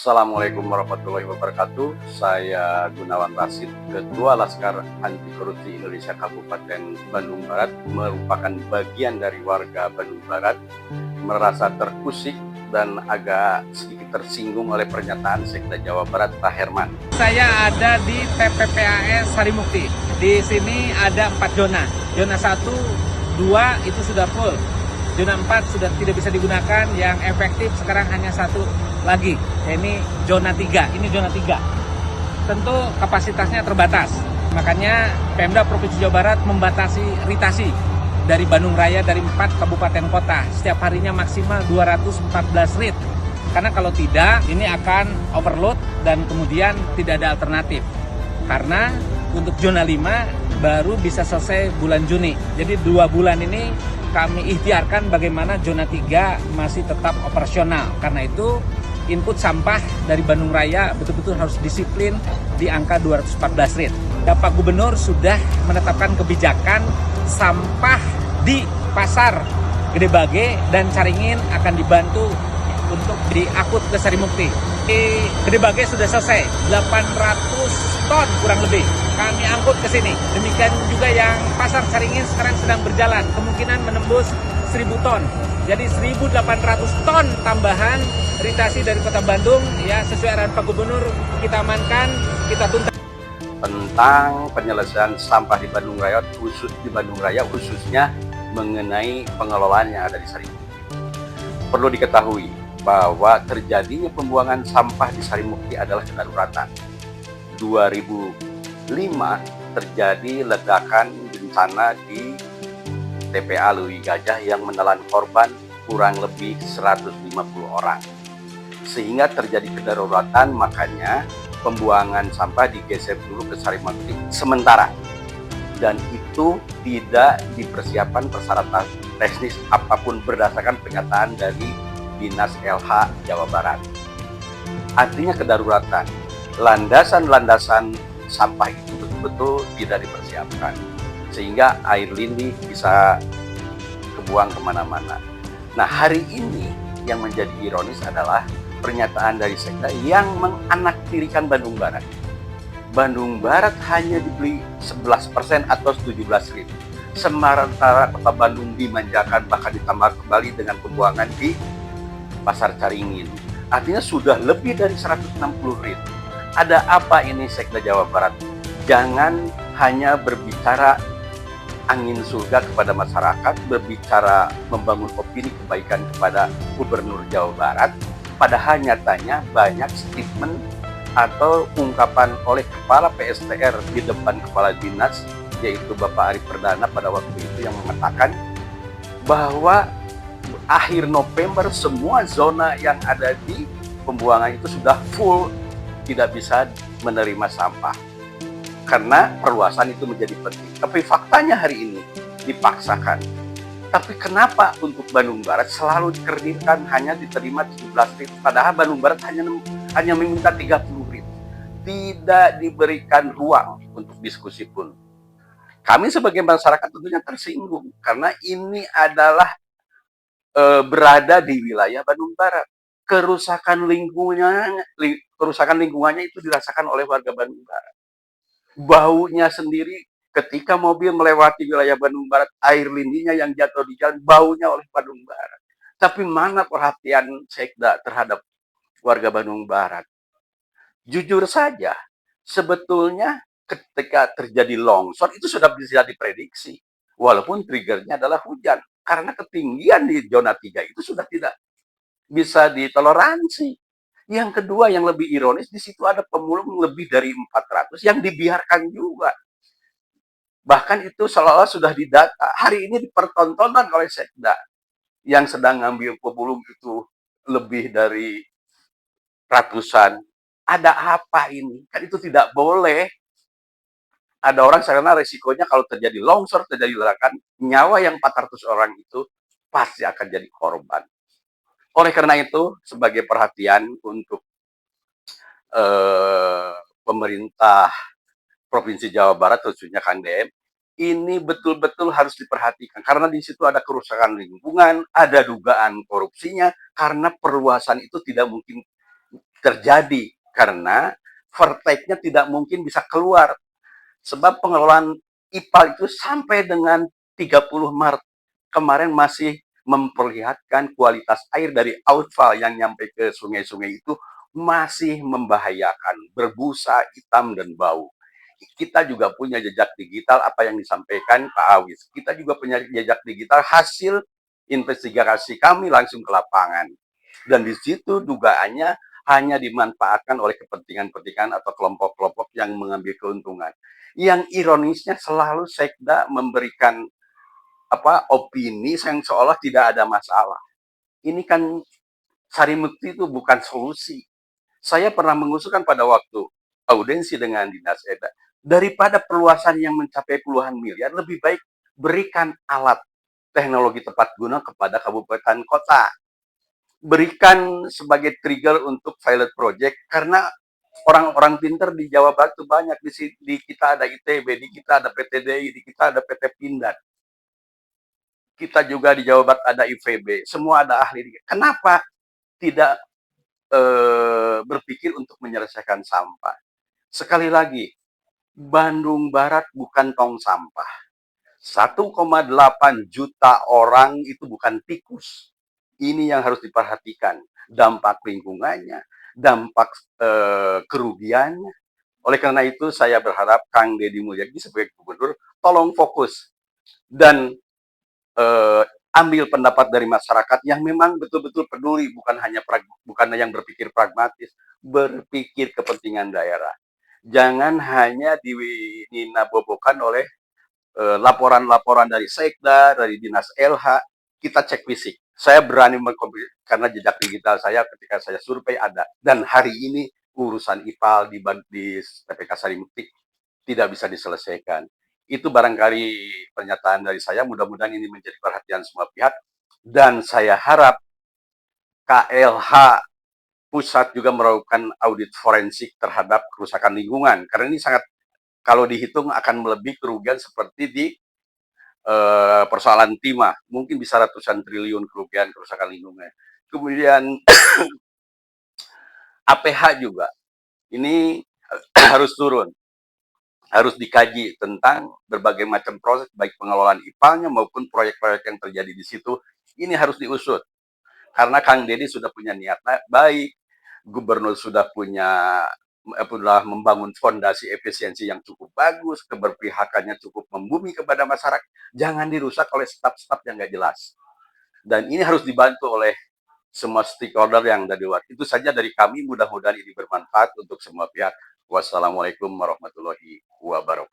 Assalamualaikum warahmatullahi wabarakatuh. Saya Gunawan Rasid, Ketua Laskar Anti Korupsi Indonesia Kabupaten Bandung Barat, merupakan bagian dari warga Bandung Barat, merasa terusik dan agak sedikit tersinggung oleh pernyataan Sekda Jawa Barat Pak Herman. Saya ada di TPPAS Sarimukti. Di sini ada 4 zona. Zona 1, 2 itu sudah full. Zona 4 sudah tidak bisa digunakan, yang efektif sekarang hanya 1 lagi. Ini zona 3, ini zona 3. Tentu kapasitasnya terbatas. Makanya Pemda Provinsi Jawa Barat membatasi ritasi dari Bandung Raya dari 4 kabupaten kota. Setiap harinya maksimal 214 rit. Karena kalau tidak, ini akan overload dan kemudian tidak ada alternatif. Karena untuk zona 5 baru bisa selesai bulan Juni. Jadi 2 bulan ini kami ikhtiarkan bagaimana zona 3 masih tetap operasional. Karena itu input sampah dari Bandung Raya betul-betul harus disiplin di angka 214 rit. Pak Gubernur sudah menetapkan kebijakan sampah di pasar Gede Bage dan Caringin akan dibantu untuk diangkut ke Sarimukti. Di Gede Bage sudah selesai, 800 ton kurang lebih kami angkut ke sini. Demikian juga yang pasar Caringin sekarang sedang berjalan, kemungkinan menembus 1000 ton. Jadi 1800 ton tambahan ritasi dari Kota Bandung, ya sesuai arahan Pak Gubernur, kita amankan, kita tuntas. Tentang penyelesaian sampah di Bandung Raya, khususnya mengenai pengelolaan yang ada di Sarimukti. Perlu diketahui bahwa terjadinya pembuangan sampah di Sarimukti adalah kedaruratan. 2005 terjadi ledakan bencana di TPA Leuwi Gajah yang menelan korban kurang lebih 150 orang. Sehingga terjadi kedaruratan, makanya pembuangan sampah digeser dulu ke Sarimukti sementara. Dan itu tidak dipersiapkan persyaratan teknis apapun berdasarkan pernyataan dari Dinas LH Jawa Barat. Artinya kedaruratan. Landasan-landasan sampah itu betul-betul tidak dipersiapkan. Sehingga air lindi bisa kebuang kemana-mana. Nah, hari ini yang menjadi ironis adalah pernyataan dari Sekda yang menganaktirikan Bandung Barat. Bandung Barat hanya dibeli 11% atau 17 rit. Sementara Kota Bandung dimanjakan, bahkan ditambah kembali dengan pembuangan di Pasar Caringin. Artinya sudah lebih dari 160 rit. Ada apa ini Sekda Jawa Barat? Jangan hanya berbicara angin surga kepada masyarakat, berbicara membangun opini kebaikan kepada Gubernur Jawa Barat, padahal nyatanya banyak statement atau ungkapan oleh Kepala PSTR di depan Kepala Dinas, yaitu Bapak Ari Perdana pada waktu itu, yang mengatakan bahwa akhir November semua zona yang ada di pembuangan itu sudah full, tidak bisa menerima sampah. Karena perluasan itu menjadi penting. Tapi faktanya hari ini dipaksakan. Tapi kenapa untuk Bandung Barat selalu dikerdilkan hanya diterima 17 rit, padahal Bandung Barat hanya meminta 30 rit. Tidak diberikan ruang untuk diskusi pun. Kami sebagai masyarakat tentunya tersinggung karena ini adalah berada di wilayah Bandung Barat. Kerusakan lingkungannya itu dirasakan oleh warga Bandung Barat. Baunya sendiri ketika mobil melewati wilayah Bandung Barat, air lindinya yang jatuh di jalan, baunya oleh Bandung Barat. Tapi mana perhatian Sekda terhadap warga Bandung Barat? Jujur saja, sebetulnya ketika terjadi longsor itu sudah bisa diprediksi. Walaupun triggernya adalah hujan. Karena ketinggian di zona 3 itu sudah tidak bisa ditoleransi. Yang kedua yang lebih ironis, di situ ada pemulung lebih dari 400 yang dibiarkan juga. Bahkan itu seolah-olah sudah didata. Hari ini dipertontonkan oleh Sekda yang sedang ngambil pemulung itu lebih dari ratusan. Ada apa ini? Kan itu tidak boleh. Ada orang karena resikonya kalau terjadi longsor, terjadi ledakan, nyawa yang 400 orang itu pasti akan jadi korban. Oleh karena itu, sebagai perhatian untuk pemerintah Provinsi Jawa Barat, khususnya Kang DM, ini betul-betul harus diperhatikan karena di situ ada kerusakan lingkungan, ada dugaan korupsinya, karena perluasan itu tidak mungkin terjadi karena verteknya tidak mungkin bisa keluar. Sebab pengelolaan IPAL itu sampai dengan 30 Maret kemarin masih memperlihatkan kualitas air dari outfall yang nyampe ke sungai-sungai itu masih membahayakan, berbusa, hitam, dan bau. Kita juga punya jejak digital apa yang disampaikan Pak Awis. Kita juga punya jejak digital hasil investigasi kami langsung ke lapangan. Dan di situ dugaannya hanya dimanfaatkan oleh kepentingan-kepentingan atau kelompok-kelompok yang mengambil keuntungan. Yang ironisnya selalu Sekda memberikan opini yang seolah tidak ada masalah. Ini kan Sarimukti itu bukan solusi. Saya pernah mengusulkan pada waktu audensi dengan Dinas EDA, daripada perluasan yang mencapai puluhan miliar, lebih baik berikan alat teknologi tepat guna kepada kabupaten kota. Berikan sebagai trigger untuk pilot project, karena orang-orang pinter di Jawa Barat itu banyak. Di kita ada ITB, di kita ada PTDI, di kita ada PT Pindad. Kita juga di Jawa Barat ada IVB, semua ada ahli. Kenapa tidak berpikir untuk menyelesaikan sampah? Sekali lagi, Bandung Barat bukan tong sampah. 1,8 juta orang itu bukan tikus. Ini yang harus diperhatikan. Dampak lingkungannya, dampak kerugiannya. Oleh karena itu, saya berharap Kang Deddy Mulyadi sebagai gubernur, tolong fokus dan ambil pendapat dari masyarakat yang memang betul-betul peduli, bukan yang berpikir pragmatis, berpikir kepentingan daerah. Jangan hanya dinabobokan oleh laporan-laporan dari Sekda, dari Dinas LH. Kita cek fisik. Saya berani mengkompetisi karena jejak digital saya ketika saya survei ada. Dan hari ini urusan IPAL di TPK Sarimukti tidak bisa diselesaikan. Itu barangkali pernyataan dari saya. Mudah-mudahan ini menjadi perhatian semua pihak. Dan saya harap KLH pusat juga melakukan audit forensik terhadap kerusakan lingkungan. Karena ini sangat, kalau dihitung akan melebihi kerugian seperti di persoalan timah. Mungkin bisa ratusan triliun kerugian kerusakan lingkungan. Kemudian APH juga. Ini harus turun. Harus dikaji tentang berbagai macam proses, baik pengelolaan IPAL-nya maupun proyek-proyek yang terjadi di situ. Ini harus diusut. Karena Kang Deddy sudah punya niat baik, gubernur sudah membangun fondasi efisiensi yang cukup bagus, keberpihakannya cukup membumi kepada masyarakat. Jangan dirusak oleh staf-staf yang nggak jelas. Dan ini harus dibantu oleh semua stakeholder yang dari luar. Itu saja dari kami, mudah-mudahan ini bermanfaat untuk semua pihak. Wassalamualaikum warahmatullahi wabarakatuh.